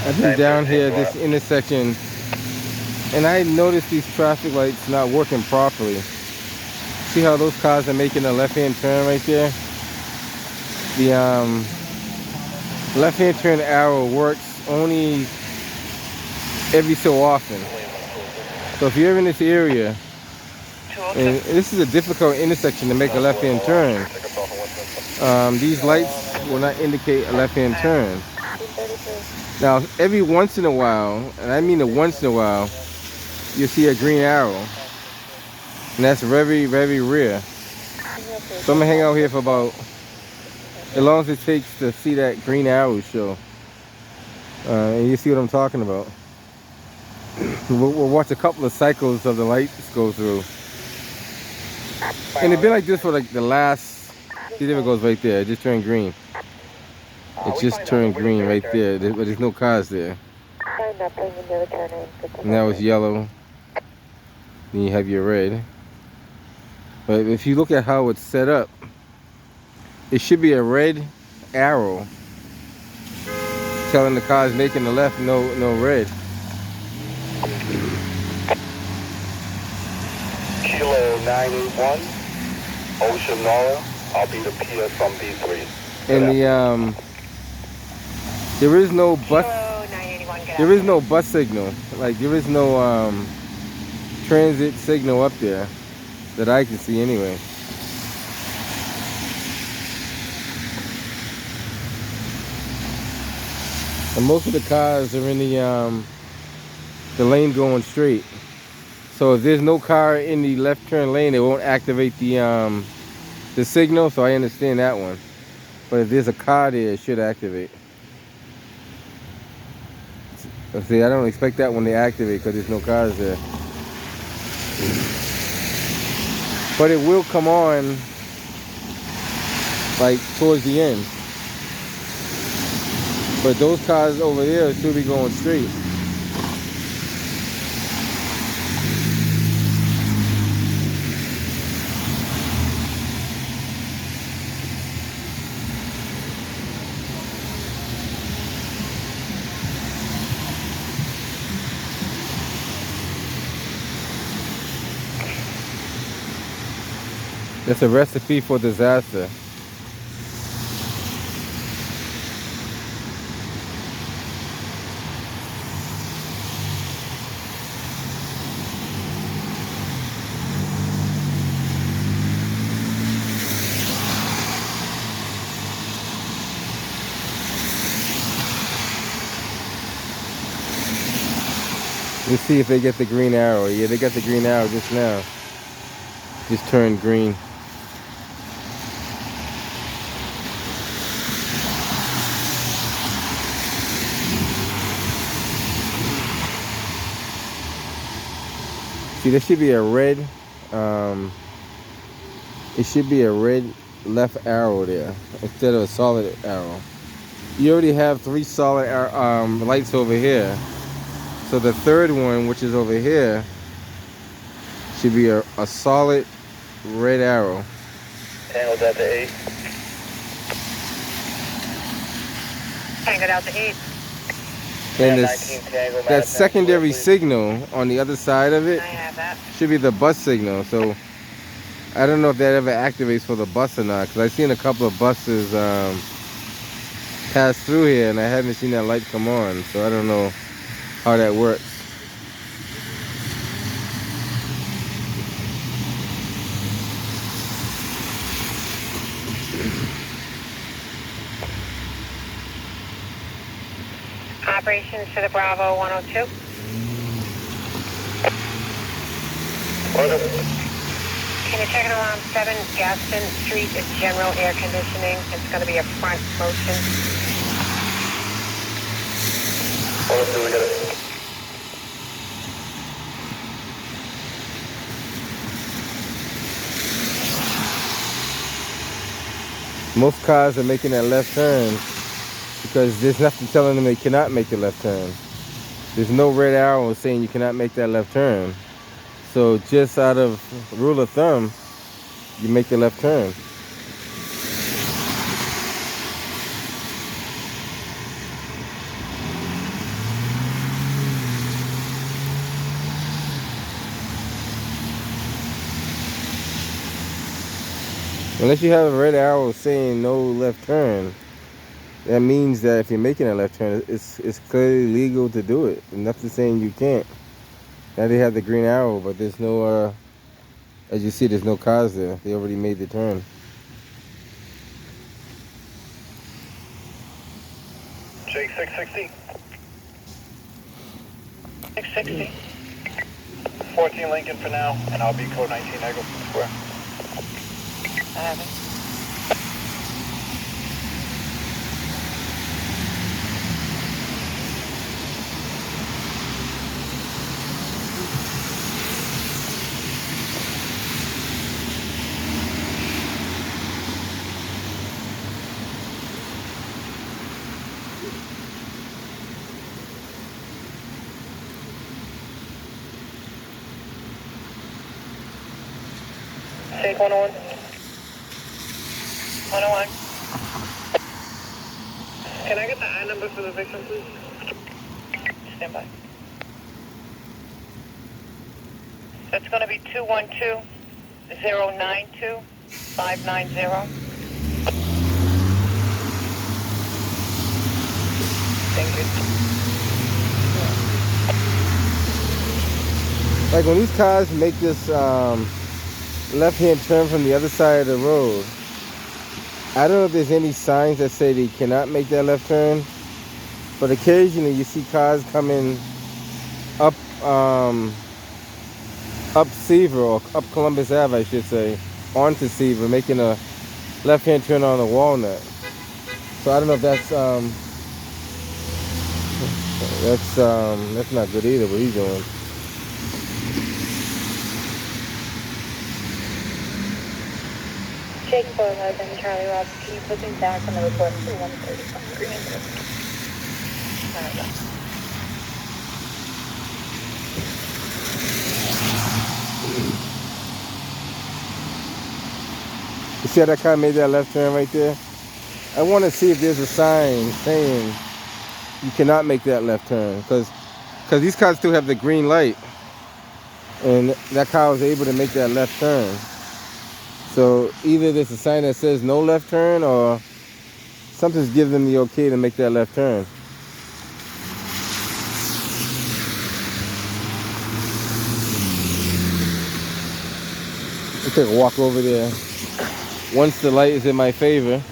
I've been down here this intersection, and I noticed these traffic lights not working properly. See how those cars are making a left-hand turn right there? The left-hand turn arrow works only every so often. So if you're in this area, and this is a difficult intersection to make a left-hand turn, these lights will not indicate a left-hand turn. Now, every once in a while, and I mean a once in a while, you'll see a green arrow. And that's very, very rare. So I'm gonna hang out here for about, as long as it takes to see that green arrow show. And you see what I'm talking about. We'll watch a couple of cycles of the lights go through. And it's been like this for like the last, see there it goes right there, it just turned green. It just turned green right there, but there's no cars there. And now it's yellow. Then you have your red. But if you look at how it's set up, it should be a red arrow telling the cars making the left no red. Kilo 981, Ocean Nora. I'll be the PS from B3. And the there is no bus. There is no bus signal. Like there is no transit signal up there that I can see anyway. And most of the cars are in the lane going straight. So if there's no car in the left turn lane, it won't activate the signal. So I understand that one. But if there's a car there, it should activate. See, I don't expect that one to activate because there's no cars there. But it will come on like towards the end. But those cars over there should be going straight. It's a recipe for disaster. Let's see if they get the green arrow. Yeah, they got the green arrow just now. Just turned green. See, there should be a red, it should be a red left arrow there instead of a solid arrow. You already have 3 solid lights over here. So the third one, which is over here, should be a solid red arrow. Tango Delta 8. Tango Delta 8. And that secondary signal on the other side of it should be the bus signal. So I don't know if that ever activates for the bus or not, because I've seen a couple of buses pass through here and I haven't seen that light come on. So I don't know how that works. Operations to the Bravo 102. Can you check it alarm 7 Gaston Street? It's general air conditioning. It's going to be a front motion. We got it. Most cars are making that left turn because there's nothing telling them they cannot make the left turn. There's no red arrow saying you cannot make that left turn. So just out of rule of thumb, you make the left turn. Unless you have a red arrow saying no left turn, that means that if you're making a left turn, it's clearly legal to do it. There's nothing saying you can't. Now they have the green arrow, but there's no, as you see, there's no cars there. They already made the turn. Jake 660. 660. 14 Lincoln for now, and I'll be code 19 Eggleston Square. I have it. Take 101. 101. Can I get the I number for the victim, please? Stand by. That's going to be 212-092-590. Thank you. Like when these cars make this left-hand turn from the other side of the road, I don't know if there's any signs that say they cannot make that left turn, but occasionally you see cars coming up Seaver, or up Columbus Ave, I should say, onto Seaver, making a left-hand turn on the Walnut. So I don't know if that's not good either, what he's doing. Jake 411, Charlie Rob, can you put me back on the report for 135 Green? You see how that car made that left turn right there? I want to see if there's a sign saying you cannot make that left turn, because these cars still have the green light, and that car was able to make that left turn. So either there's a sign that says no left turn, or something's giving them the okay to make that left turn. We'll take a walk over there once the light is in my favor.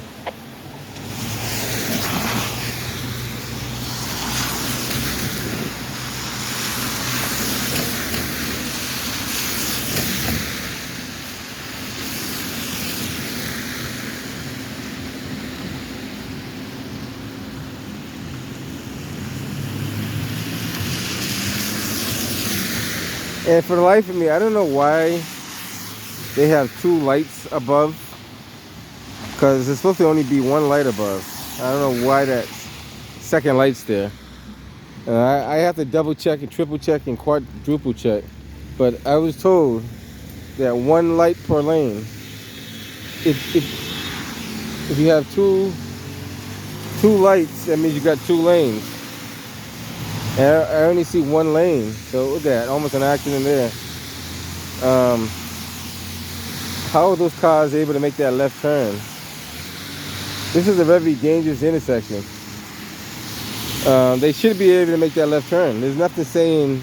And for the life of me, I don't know why they have two lights above, because there's supposed to only be one light above. I don't know why that second light's there. And I have to double check and triple check and quadruple check. But I was told that one light per lane. If you have two lights, that means you got two lanes. And I only see one lane, so look at that, almost an accident there. How are those cars able to make that left turn? This is a very dangerous intersection. They should be able to make that left turn. There's nothing saying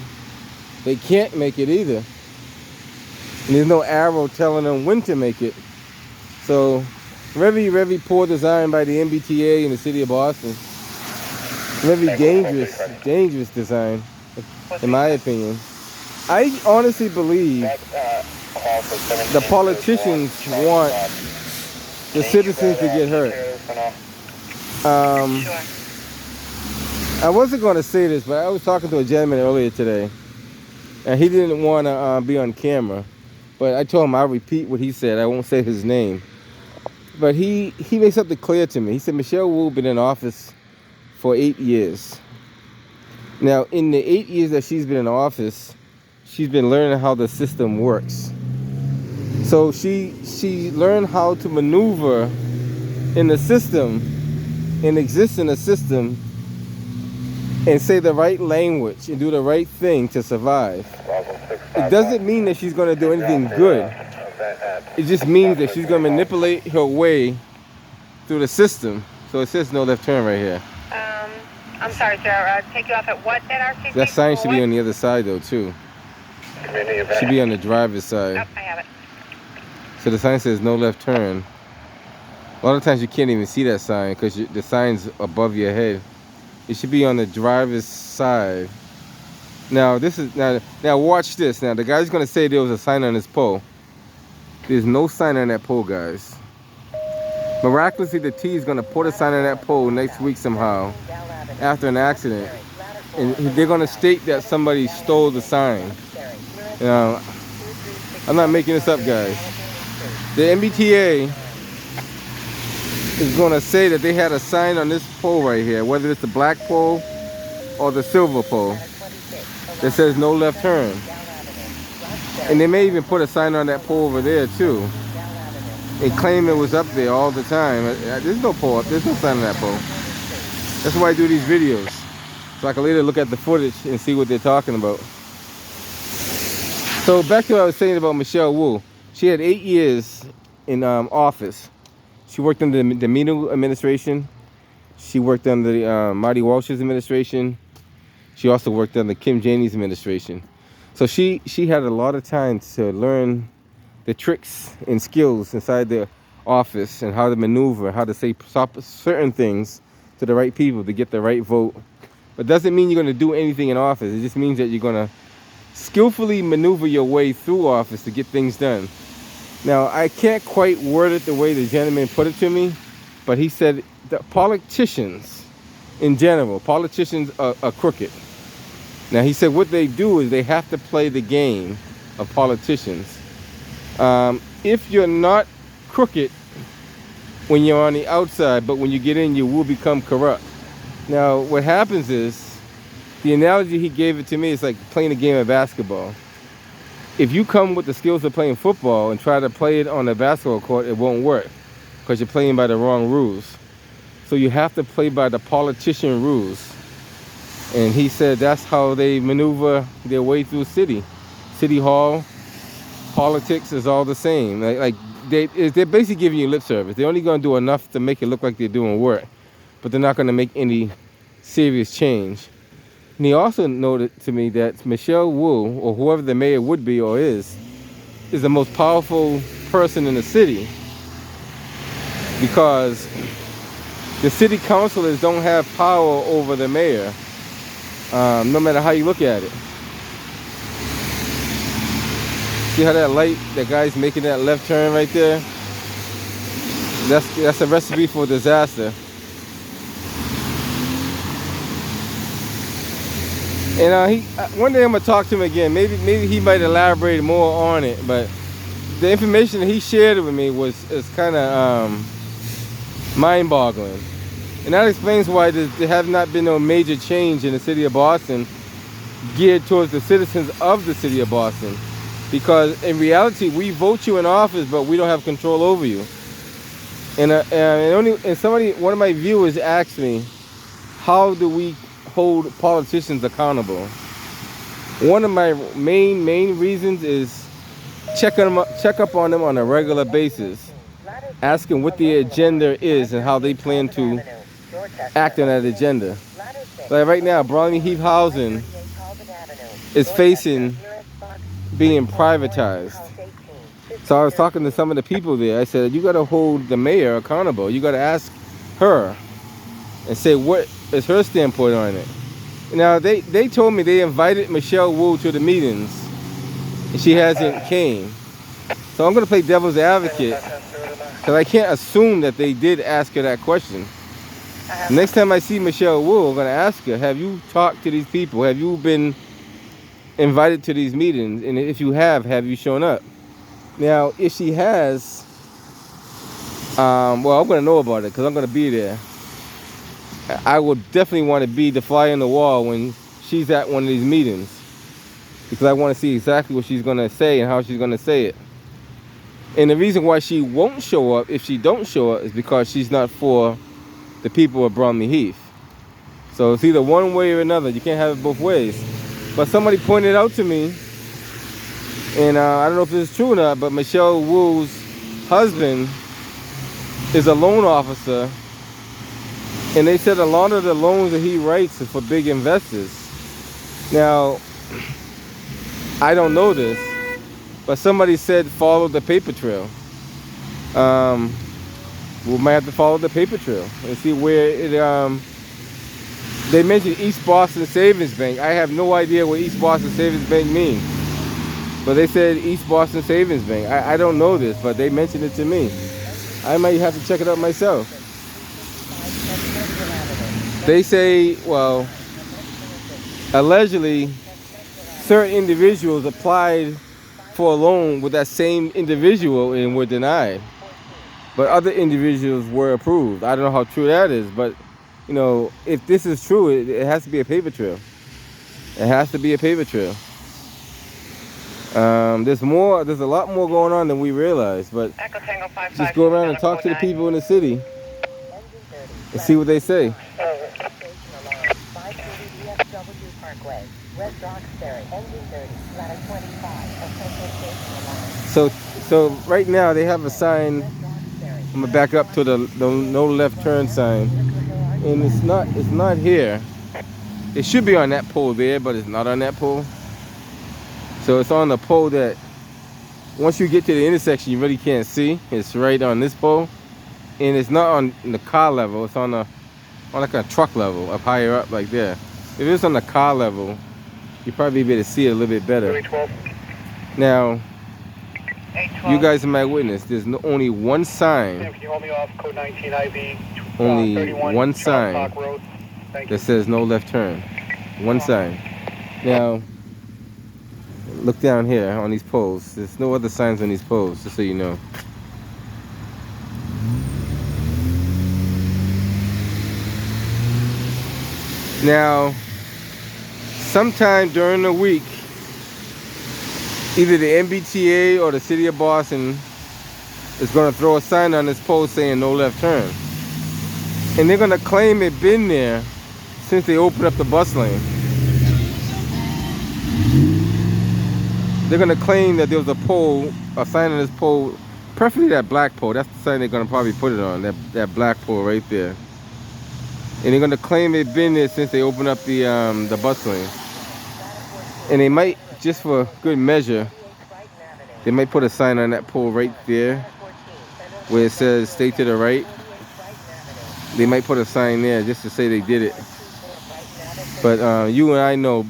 they can't make it either. And there's no arrow telling them when to make it. So, very, very poor design by the MBTA in the city of Boston. Very dangerous design, in my opinion. I honestly believe the politicians want the citizens to get hurt. I wasn't going to say this, but I was talking to a gentleman earlier today, and he didn't want to be on camera. But I told him I'll repeat what he said. I won't say his name. But he made something clear to me. He said Michelle Wu been in office for 8 years. Now, in the 8 years that she's been in office, she's been learning how the system works. So she learned how to maneuver in the system and exist in a system and say the right language and do the right thing to survive. It doesn't mean that she's going to do anything good. It just means that she's going to manipulate her way through the system. So it says no left turn right here. I'm sorry, sir. Take you off at what at RCC? That sign should be on the other side though too. Should be on the driver's side. Yep, I have it. So the sign says no left turn. A lot of times you can't even see that sign because the sign's above your head. It should be on the driver's side. Now this is now watch this. Now the guy's gonna say there was a sign on his pole. There's no sign on that pole, guys. Miraculously, the T is gonna put a sign on that pole next week somehow after an accident, and they're gonna state that somebody stole the sign. I'm not making this up, guys. The MBTA is gonna say that they had a sign on this pole right here, whether it's the black pole or the silver pole, that says no left turn. And they may even put a sign on that pole over there too, and claim it was up there all the time. There's no pole up, there's no sign on that pole. That's why I do these videos, so I can later look at the footage and see what they're talking about. So back to what I was saying about Michelle Wu. She had 8 years in office. She worked under the Minu administration. She worked under the Marty Walsh's administration. She also worked under Kim Janey's administration. So she had a lot of time to learn the tricks and skills inside the office and how to maneuver, how to say certain things to the right people to get the right vote. But doesn't mean you're going to do anything in office. It just means that you're going to skillfully maneuver your way through office to get things done. Now, I can't quite word it the way the gentleman put it to me, but he said that politicians in general, politicians are crooked. Now, he said what they do is they have to play the game of politicians. If you're not crooked when you're on the outside, but when you get in, you will become corrupt. Now, what happens is, the analogy he gave it to me is like playing a game of basketball. If you come with the skills of playing football and try to play it on a basketball court, it won't work because you're playing by the wrong rules. So you have to play by the politician rules. And he said that's how they maneuver their way through City Hall. Politics is all the same. They're basically giving you lip service. They're only going to do enough to make it look like they're doing work, but they're not going to make any serious change. And he also noted to me that Michelle Wu, or whoever the mayor would be or is the most powerful person in the city, because the city councilors don't have power over the mayor, no matter how you look at it. See how that light, that guy's making that left turn right there? That's a recipe for disaster. And one day I'm gonna talk to him again. Maybe he might elaborate more on it. But the information that he shared with me is kind of mind-boggling, and that explains why there have not been no major change in the city of Boston geared towards the citizens of the city of Boston. Because in reality, we vote you in office, but we don't have control over you. And one of my viewers asked me, how do we hold politicians accountable? One of my main reasons is check up on them on a regular basis, asking what the agenda is and how they plan to act on that agenda. Like right now, Bromley Heath Housing is facing being privatized. So I was talking to some of the people there. I said, you got to hold the mayor accountable. You got to ask her and say what is her standpoint on it. Now they told me they invited Michelle Wu to the meetings and she hasn't came. So I'm going to play devil's advocate because I can't assume that they did ask her that question. Next time I see Michelle Wu, I'm going to ask her, have you talked to these people? Have you been invited to these meetings? And if you have you shown up? Now, if she has, well, I'm going to know about it because I'm going to be there. I would definitely want to be the fly on the wall when she's at one of these meetings, because I want to see exactly what she's going to say and how she's going to say it. And the reason why she won't show up, if she don't show up, is because she's not for the people of Bromley Heath. So it's either one way or another. You can't have it both ways. But somebody pointed out to me, and I don't know if this is true or not, but Michelle Wu's husband is a loan officer, and they said a lot of the loans that he writes are for big investors. Now, I don't know this, but somebody said follow the paper trail. We might have to follow the paper trail and see where it. They mentioned East Boston Savings Bank. I have no idea what East Boston Savings Bank means, but they said East Boston Savings Bank. I don't know this, but they mentioned it to me. I might have to check it out myself. They say, well, allegedly, certain individuals applied for a loan with that same individual and were denied. But other individuals were approved. I don't know how true that is, but you know, if this is true, it has to be a paper trail. It has to be a paper trail. There's a lot more going on than we realize, but just go around and talk to the people in the city and see what they say. So right now they have a sign. I'm gonna back up to the no left turn sign, and it's not here. It should be on that pole there, but it's not on that pole. So it's on the pole that once you get to the intersection, you really can't see. It's right on this pole, and it's not on the car level. It's on like a truck level, up higher up, like there. If it's on the car level, you probably be able to see it a little bit better. Now, you guys are my witness. There's only one sign. Can you hold me off code 19 IV? Only one sign that says no left turn. One sign. Now, look down here on these poles. There's no other signs on these poles, just so you know. Now, sometime during the week, either the MBTA or the city of Boston is going to throw a sign on this pole saying no left turn. And they're going to claim it's been there since they opened up the bus lane. They're going to claim that there was a sign on this pole, preferably that black pole. That's the sign they're going to probably put it on, that black pole right there. And they're going to claim it's been there since they opened up the bus lane. And they might, just for good measure, they might put a sign on that pole right there where it says stay to the right. They might put a sign there just to say they did it. But you and I know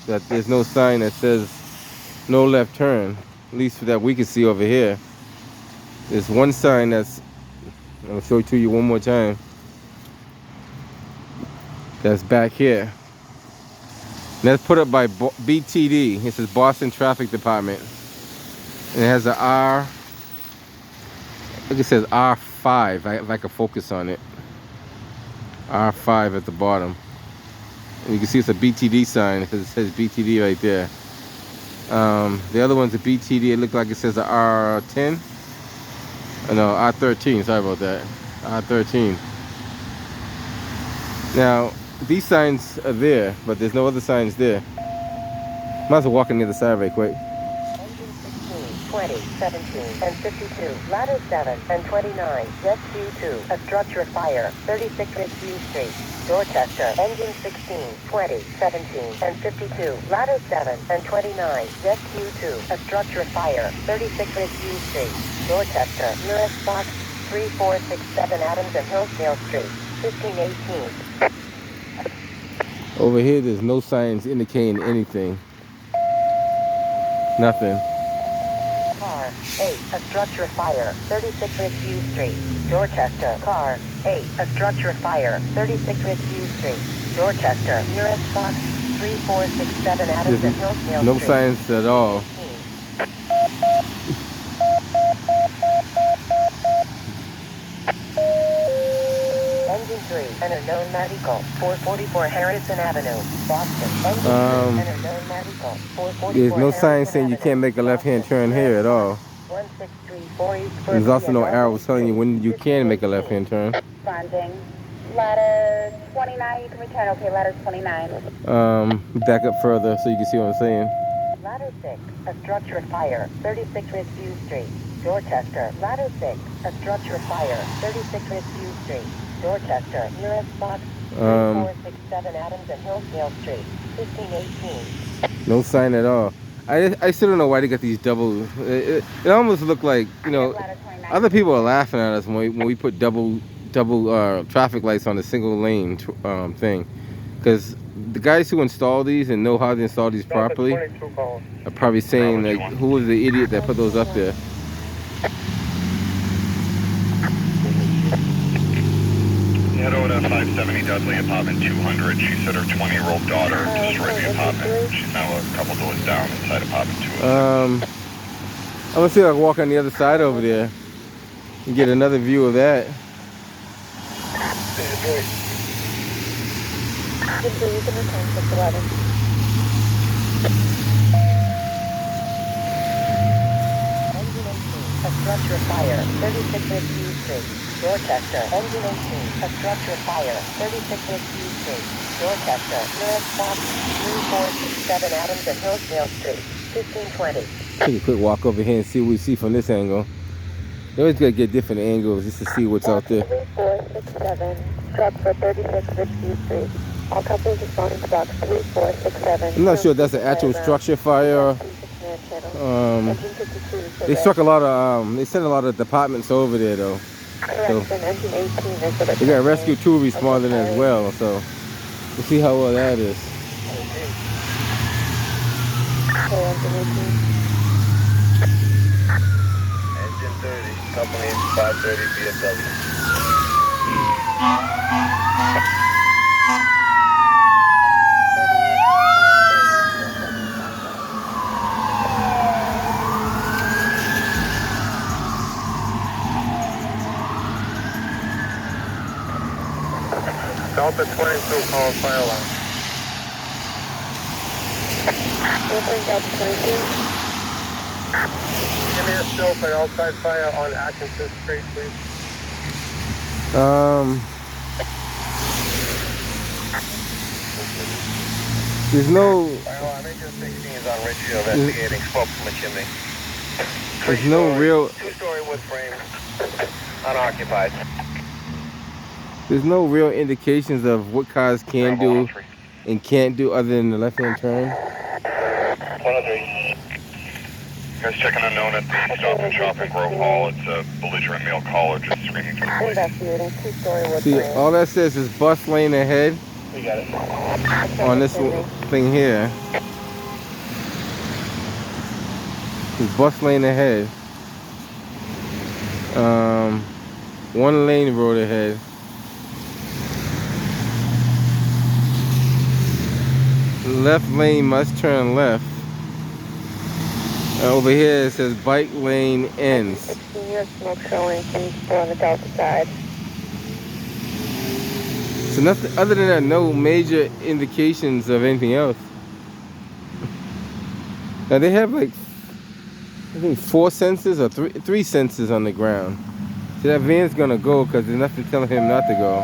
that there's no sign that says no left turn, at least that we can see over here. There's one sign I'll show it to you one more time. That's back here. And that's put up by BTD. It says Boston Traffic Department. And it has an R. I think it says R5. If I can focus on it. R5 at the bottom. And you can see it's a BTD sign because it says BTD right there. The other one's a BTD. It looks like it says a R10. Oh, no, R13. Sorry about that. R13. Now, these signs are there, but there's no other signs there. Might as well walk on the other side right quick. 20, 17, and 52, ladder 7 and 29, jet Q2, obstruct your fire, 36 Ridgeview Street, Dorchester, engine 16, 20, 17, and 52, ladder 7 and 29, jet Q2, obstruct your fire, 36 Ridgeview Street, Dorchester, nearest box 3467 Adams and Hillsdale Street, 1518. Over here, there's no signs indicating anything. Nothing. Car 8, obstruct your fire, 36 Ridgeview Street, Dorchester. Car 8, obstruct your fire, 36 Ridgeview Street, Dorchester. Nearest box 3467 Adams and Hillsdale no Street. signs at all. Engine 3, an unknown vehicle, 444 Harrison Avenue, Boston. Engine 3, an unknown vehicle, 444 There's no sign Harrison saying you Avenue, can't make a left-hand turn here at all. 163 There's also no arrow telling you when you can make a left-hand turn. Landing Ladder 29, you can return. Okay, ladder 29. Back up further so you can see what I'm saying. Ladder 6, a structure fire, 36 Rescue Street, Dorchester. Ladder 6, a structure fire, 36 Rescue Street, Dorchester. Nearest box 3467 Adams and Hillsdale Street, 1518. No sign at all. I still don't know why they got these double. It almost looked like, you know, other people are laughing at us when we put double traffic lights on a single lane thing, because the guys who install these and know how to install these properly are probably saying, like, who was the idiot that put those up there? Head over to 570 Dudley, apartment 200. She said her 20-year-old daughter destroyed the apartment. She's now a couple doors down inside apartment 200. I'm gonna see if I can walk on the other side over there and get another view of that. A structure fire, 36 Rescue Street, Dorchester. Engine 18, a structure fire, 36 Rescue Street, Dorchester. Nearest box 3467 Adams and Hillsdale Street, 1520. Take a quick walk over here and see what we see from this angle. You always gotta get different angles just to see what's out there. 3467, truck for 36 Rescue Street. All couples responding to box 3467. I'm not sure if that's an actual structure fire. They struck a lot of, they sent a lot of departments over there though. So we got Rescue 2 responding as well, so we'll see how well that is. Engine 30, company 530 BMW. Delta 22, call fire alarm. Delta 22. Give me a still for outside fire on Atkinson Street, please. There's no. Fire alarm, Engine 16 is on Ridgefield investigating smoke from a chimney. There's no real. Two-story wood frame, unoccupied. There's no real indications of what cars can do and can't do other than the left-hand turn. 103. Guys checking unknown at the Stop and Shop in Grove Hall. It's a belligerent male caller just screaming for the police. Investigating two-story wood See, frame. all that says is bus lane ahead We got it. on this thing here. It's bus lane ahead. One lane road ahead. Left lane must turn left. Over here it says bike lane ends. 16 years smoke showing, please go on the Delta side. So nothing other than that, no major indications of anything else. Now they have like, I think 4 sensors or three sensors on the ground. So that van's gonna go because there's nothing telling him not to go.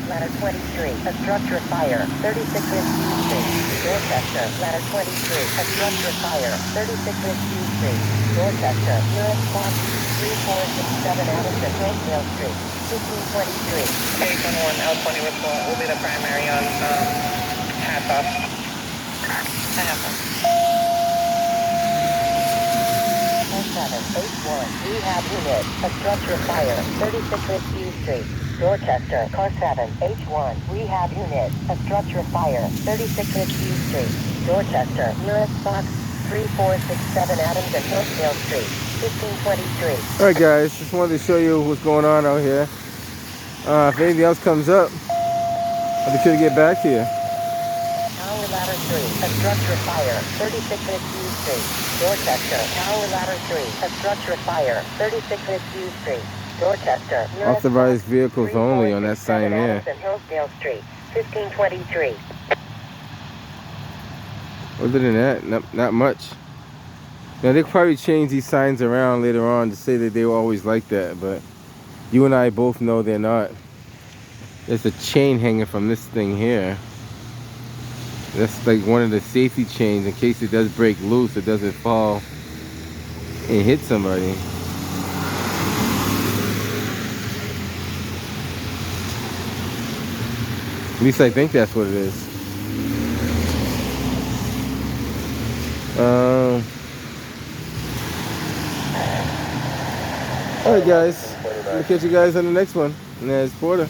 Ladder 23, a structure fire, 36 Rescue Street, Dorchester. Ladder 23, a structure fire, 36 Rescue Street, Dorchester. Nearest box 3467 Adams and Hillsdale Street, 1523. Station 1, L20 will be the primary on half-off. Rehab unit, a structure fire, 36 Rescue Street, Dorchester. Car 7, H1, rehab unit, a structure fire, 36 Rescue Street, Dorchester. Nearest box 3467 Adams and Hillsdale Street, 1523. Alright guys, just wanted to show you what's going on out here. If anything else comes up, I'll be sure to get back to you. Tower Ladder 3, a structure fire, 36 Rescue Street, Dorchester. Tower Ladder 3, a structure fire, 36 Rescue Street, Dorchester. Authorized vehicles only on that sign there. And Hillsdale Street, 1523. Other than that, not much. Now they'll probably change these signs around later on to say that they were always like that, but You and I both know they're not. There's a chain hanging from this thing here. That's like one of the safety chains in case it does break loose, it doesn't fall and hit somebody. At least I think that's what it is. Alright guys, I'm gonna catch you guys on the next one. And there's Porter.